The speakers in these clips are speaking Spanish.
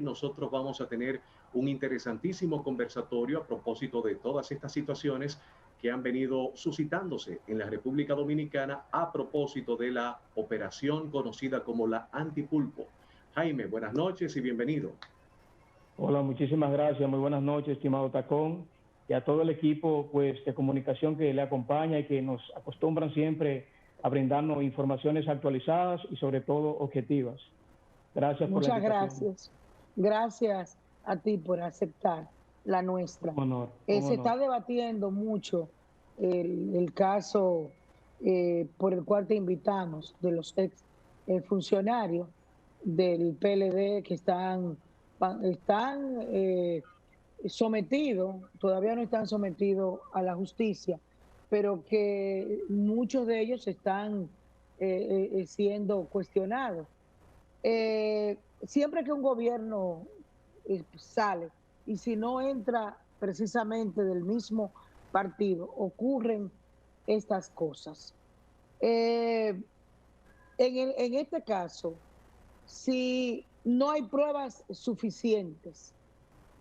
nosotros vamos a tener un interesantísimo conversatorio a propósito de todas estas situaciones que han venido suscitándose en la República Dominicana a propósito de la operación conocida como la Antipulpo. Jaime, buenas noches y bienvenido. Hola, muchísimas gracias. Muy buenas noches, estimado Tacón, y a todo el equipo pues, de comunicación que le acompaña y que nos acostumbran siempre a brindarnos informaciones actualizadas y sobre todo objetivas. Gracias por la invitación. Muchas gracias. Gracias a ti por aceptar la nuestra. Un honor. Se está debatiendo mucho el caso por el cual te invitamos de los ex funcionarios del PLD que están sometidos, todavía no están sometidos a la justicia, pero que muchos de ellos están siendo cuestionados. Siempre que un gobierno sale y si no entra precisamente del mismo partido, ocurren estas cosas. En este caso, si no hay pruebas suficientes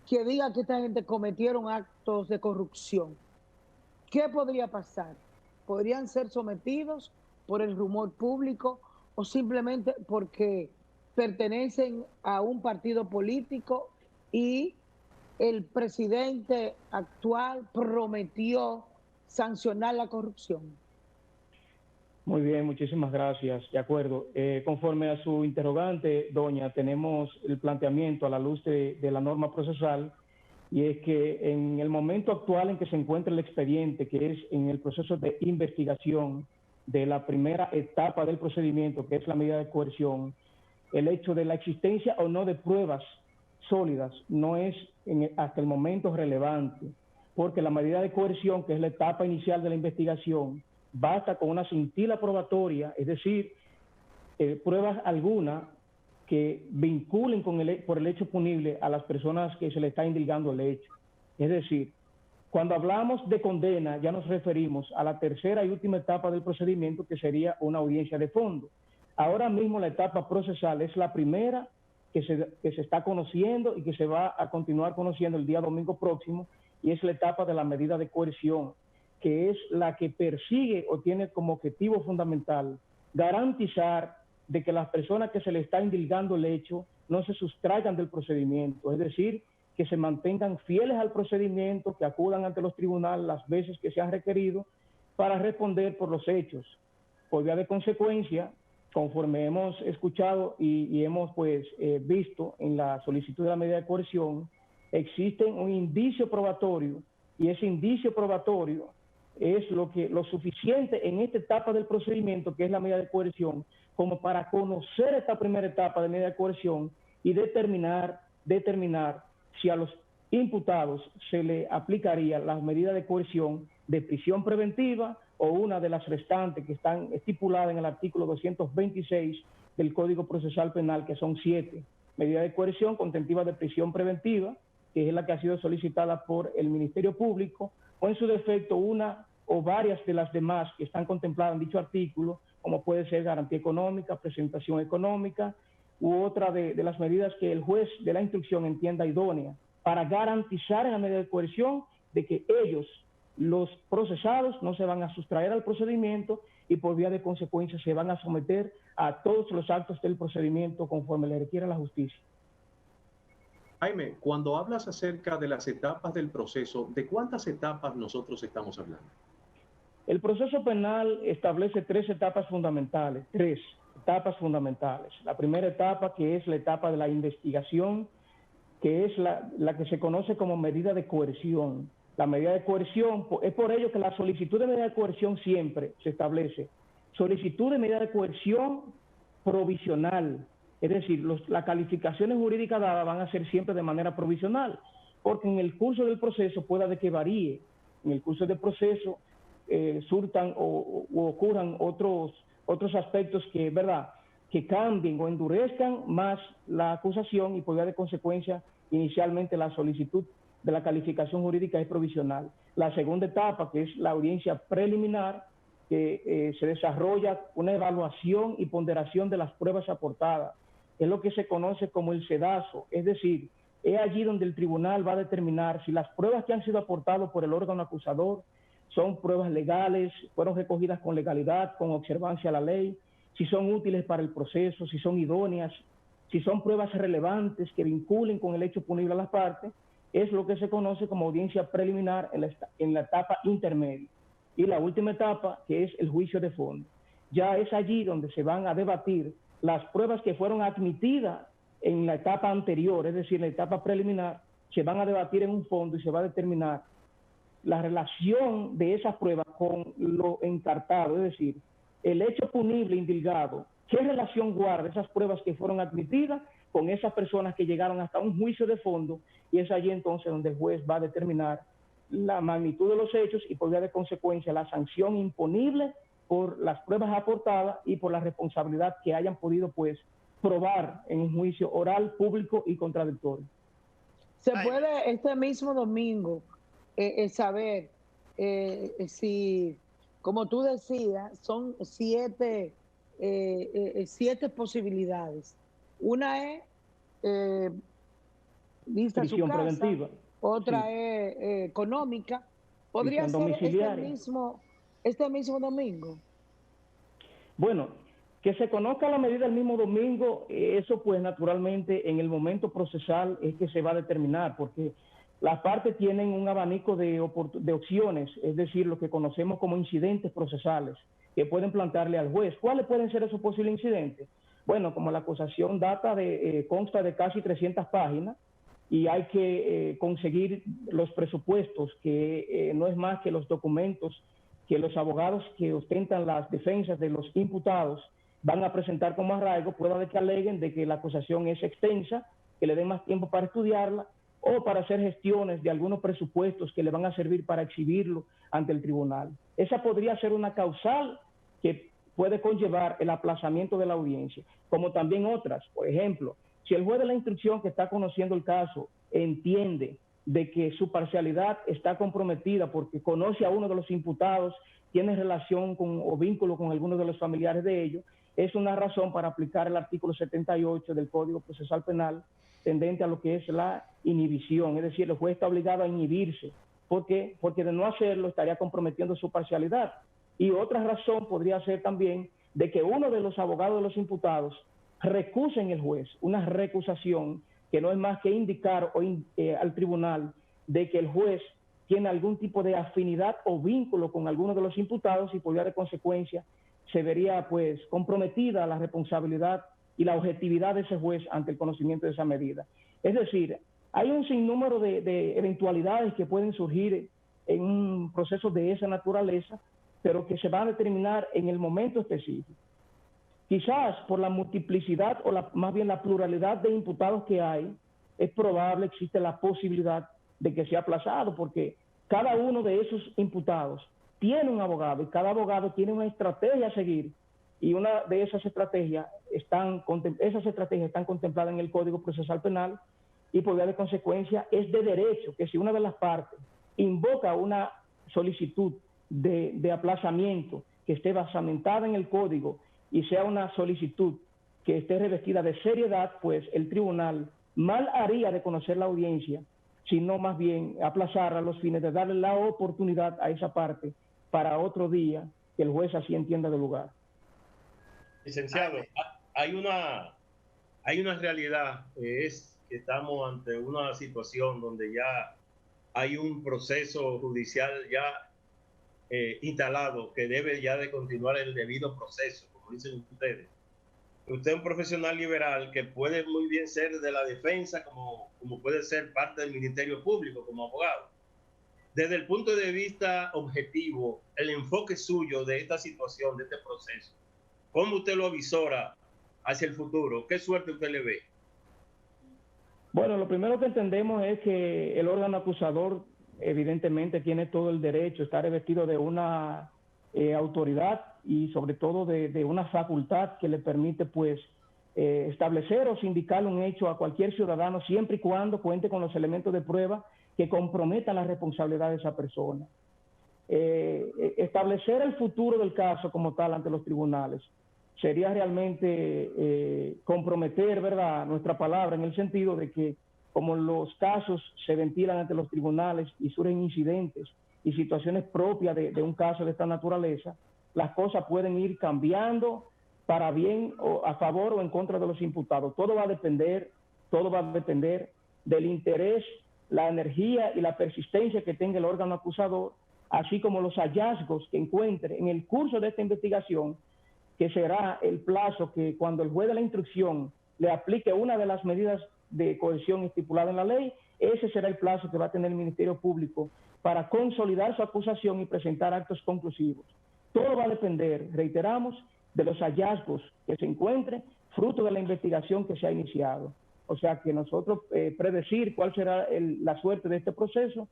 que digan que esta gente cometieron actos de corrupción, ¿qué podría pasar? ¿Podrían ser sometidos por el rumor público o simplemente porque pertenecen a un partido político y el presidente actual prometió sancionar la corrupción? Muy bien, muchísimas gracias. De acuerdo. Conforme a su interrogante, doña, tenemos el planteamiento a la luz de la norma procesal, y es que en el momento actual en que se encuentra el expediente, que es en el proceso de investigación de la primera etapa del procedimiento, que es la medida de coerción, el hecho de la existencia o no de pruebas sólidas no es hasta el momento relevante, porque la medida de coerción, que es la etapa inicial de la investigación, basta con una cintila probatoria, es decir, pruebas alguna que vinculen por el hecho punible a las personas que se le está indicando el hecho. Es decir, cuando hablamos de condena, ya nos referimos a la tercera y última etapa del procedimiento, que sería una audiencia de fondo. Ahora mismo la etapa procesal es la primera que se está conociendo y que se va a continuar conociendo el día domingo próximo, y es la etapa de la medida de coerción, que es la que persigue o tiene como objetivo fundamental garantizar de que las personas que se le está indicando el hecho no se sustraigan del procedimiento, es decir, que se mantengan fieles al procedimiento, que acudan ante los tribunales las veces que sean requerido para responder por los hechos. Por vía de consecuencia, conforme hemos escuchado y hemos visto en la solicitud de la medida de coerción, existe un indicio probatorio, y ese indicio probatorio es lo suficiente en esta etapa del procedimiento, que es la medida de coerción, como para conocer esta primera etapa de medida de coerción y determinar si a los imputados se le aplicaría la medida de coerción de prisión preventiva o una de las restantes que están estipuladas en el artículo 226 del Código Procesal Penal, que son 7. Medida de coerción contentiva de prisión preventiva, que es la que ha sido solicitada por el Ministerio Público, o en su defecto una o varias de las demás que están contempladas en dicho artículo, como puede ser garantía económica, presentación económica, u otra de las medidas que el juez de la instrucción entienda idónea, para garantizar en la medida de coerción de que ellos, los procesados, no se van a sustraer al procedimiento y por vía de consecuencia se van a someter a todos los actos del procedimiento conforme le requiera la justicia. Jaime, cuando hablas acerca de las etapas del proceso, ¿de cuántas etapas nosotros estamos hablando? El proceso penal establece tres etapas fundamentales. La primera etapa, que es la etapa de la investigación, que es la que se conoce como medida de coerción. La medida de coerción, es por ello que la solicitud de medida de coerción siempre se establece solicitud de medida de coerción provisional. Es decir, las calificaciones jurídicas dadas van a ser siempre de manera provisional, porque en el curso del proceso pueda de que varíe. En el curso del proceso surtan o ocurran otros aspectos que, ¿verdad?, que cambien o endurezcan más la acusación, y por vía de consecuencia, inicialmente la solicitud de la calificación jurídica es provisional. La segunda etapa, que es la audiencia preliminar, que se desarrolla una evaluación y ponderación de las pruebas aportadas, es lo que se conoce como el sedazo, es decir, es allí donde el tribunal va a determinar si las pruebas que han sido aportadas por el órgano acusador son pruebas legales, fueron recogidas con legalidad, con observancia a la ley, si son útiles para el proceso, si son idóneas, si son pruebas relevantes que vinculen con el hecho punible a las partes. Es lo que se conoce como audiencia preliminar en la etapa intermedia. Y la última etapa, que es el juicio de fondo. Ya es allí donde se van a debatir las pruebas que fueron admitidas en la etapa anterior, es decir, en la etapa preliminar, se van a debatir en un fondo y se va a determinar la relación de esas pruebas con lo encartado, es decir, el hecho punible indilgado, qué relación guarda esas pruebas que fueron admitidas con esas personas que llegaron hasta un juicio de fondo, y es allí entonces donde el juez va a determinar la magnitud de los hechos y por vía de consecuencia la sanción imponible por las pruebas aportadas y por la responsabilidad que hayan podido pues probar en un juicio oral, público y contradictorio. Se puede este mismo domingo saber si, como tú decías, son siete posibilidades. Una es vista a su Prisión casa, preventiva. otra Sí. es económica. ¿Podría Prisión ser domiciliaria. este mismo domingo? Bueno, que se conozca la medida el mismo domingo, eso pues naturalmente en el momento procesal es que se va a determinar, porque las partes tienen un abanico de opciones, es decir, lo que conocemos como incidentes procesales, que pueden plantearle al juez. ¿Cuáles pueden ser esos posibles incidentes? Bueno, como la acusación consta de casi 300 páginas, y hay que conseguir los presupuestos, que no es más que los documentos que los abogados que ostentan las defensas de los imputados van a presentar como arraigo, pueda de que aleguen de que la acusación es extensa, que le den más tiempo para estudiarla, o para hacer gestiones de algunos presupuestos que le van a servir para exhibirlo ante el tribunal. Esa podría ser una causal que puede conllevar el aplazamiento de la audiencia, como también otras. Por ejemplo, si el juez de la instrucción que está conociendo el caso entiende de que su parcialidad está comprometida porque conoce a uno de los imputados, tiene relación o vínculo con alguno de los familiares de ellos, es una razón para aplicar el artículo 78 del Código Procesal Penal tendente a lo que es la inhibición, es decir, el juez está obligado a inhibirse. ¿Por qué? Porque de no hacerlo estaría comprometiendo su parcialidad. Y otra razón podría ser también de que uno de los abogados de los imputados recuse en el juez una recusación que no es más que indicar al tribunal de que el juez tiene algún tipo de afinidad o vínculo con alguno de los imputados, y por vía de consecuencia se vería pues comprometida la responsabilidad y la objetividad de ese juez ante el conocimiento de esa medida. Es decir, hay un sinnúmero de eventualidades que pueden surgir en un proceso de esa naturaleza, pero que se van a determinar en el momento específico. Quizás por la multiplicidad o más bien la pluralidad de imputados que hay, es probable, existe la posibilidad de que sea aplazado, porque cada uno de esos imputados tiene un abogado y cada abogado tiene una estrategia a seguir, y una de esas estrategias están contempladas en el Código Procesal Penal, y por vía de consecuencia es de derecho que si una de las partes invoca una solicitud de aplazamiento que esté basamentada en el Código y sea una solicitud que esté revestida de seriedad, pues el tribunal mal haría de conocer la audiencia, sino más bien aplazarla a los fines de darle la oportunidad a esa parte para otro día que el juez así entienda del lugar. Licenciado, hay una realidad, es que estamos ante una situación donde ya hay un proceso judicial ya instalado que debe ya de continuar el debido proceso, como dicen ustedes. Usted es un profesional liberal que puede muy bien ser de la defensa como puede ser parte del Ministerio Público como abogado. Desde el punto de vista objetivo, el enfoque suyo de esta situación, de este proceso, ¿cómo usted lo avisora hacia el futuro? ¿Qué suerte usted le ve? Bueno, lo primero que entendemos es que el órgano acusador evidentemente tiene todo el derecho, está revestido de una autoridad y sobre todo de una facultad que le permite pues establecer o sindicar un hecho a cualquier ciudadano siempre y cuando cuente con los elementos de prueba que comprometan la responsabilidad de esa persona. Establecer el futuro del caso como tal ante los tribunales sería realmente comprometer, ¿verdad?, nuestra palabra, en el sentido de que como los casos se ventilan ante los tribunales y surgen incidentes y situaciones propias de un caso de esta naturaleza, las cosas pueden ir cambiando para bien o a favor o en contra de los imputados. Todo va a depender del interés, la energía y la persistencia que tenga el órgano acusador, así como los hallazgos que encuentre en el curso de esta investigación, que será el plazo que cuando el juez de la instrucción le aplique una de las medidas de coerción estipulada en la ley, ese será el plazo que va a tener el Ministerio Público para consolidar su acusación y presentar actos conclusivos. Todo va a depender, reiteramos, de los hallazgos que se encuentren fruto de la investigación que se ha iniciado. O sea que nosotros predecir cuál será la suerte de este proceso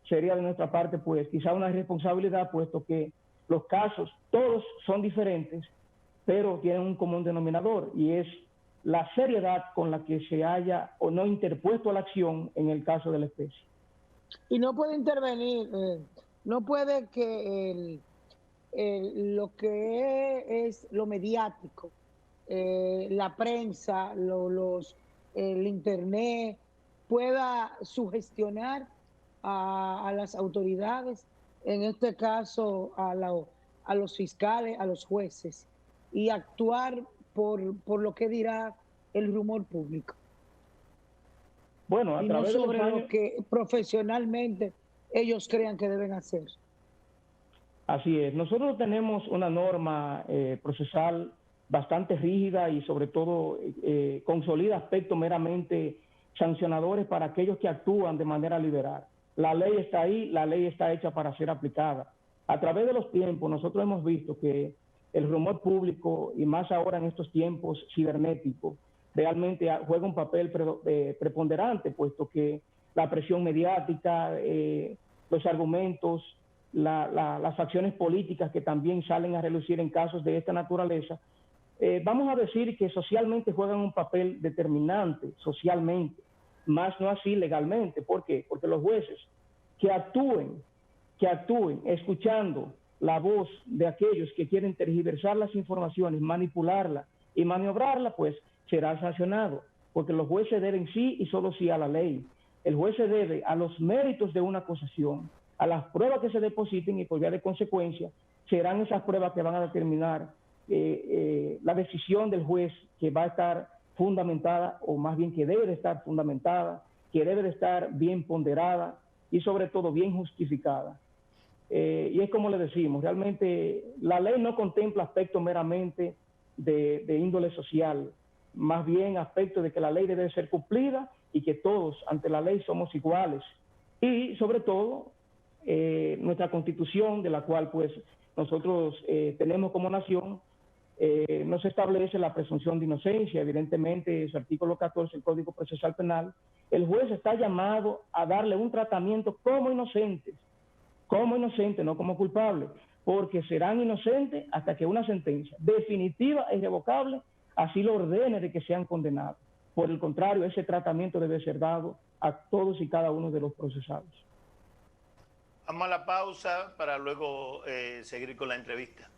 sería de nuestra parte, pues, quizá una responsabilidad, puesto que los casos todos son diferentes, pero tienen un común denominador, y es la seriedad con la que se haya o no interpuesto la acción en el caso de la especie. Y no puede intervenir, no puede que lo que es lo mediático, la prensa, el internet, pueda sugestionar a las autoridades, en este caso a los fiscales, a los jueces, y actuar por lo que dirá el rumor público. Bueno, a y través no sobre de los años, lo que profesionalmente ellos crean que deben hacer. así es. Nosotros tenemos una norma procesal bastante rígida y sobre todo consolida aspectos meramente sancionadores para aquellos que actúan de manera liberal. La ley está ahí, la ley está hecha para ser aplicada. A través de los tiempos nosotros hemos visto que el rumor público, y más ahora en estos tiempos cibernéticos, realmente juega un papel preponderante, puesto que la presión mediática, los argumentos, las acciones políticas que también salen a relucir en casos de esta naturaleza, vamos a decir que socialmente juegan un papel determinante, socialmente, más no así legalmente. ¿Por qué? Porque los jueces que actúen escuchando la voz de aquellos que quieren tergiversar las informaciones, manipularlas y maniobrarlas, pues será sancionado, porque los jueces deben sí y solo sí a la ley. El juez se debe a los méritos de una acusación, a las pruebas que se depositen, y por vía de consecuencia serán esas pruebas que van a determinar la decisión del juez, que va a estar fundamentada, o más bien que debe de estar fundamentada, que debe de estar bien ponderada y sobre todo bien justificada. Y es como le decimos, realmente la ley no contempla aspectos meramente de índole social, más bien aspectos de que la ley debe ser cumplida y que todos ante la ley somos iguales. Y sobre todo nuestra Constitución, de la cual pues nosotros tenemos como nación, no se establece la presunción de inocencia. Evidentemente, su artículo 14 del Código Procesal Penal, el juez está llamado a darle un tratamiento como inocentes, no como culpables, porque serán inocentes hasta que una sentencia definitiva e irrevocable así lo ordene de que sean condenados. Por el contrario, ese tratamiento debe ser dado a todos y cada uno de los procesados. Vamos a la pausa para luego seguir con la entrevista.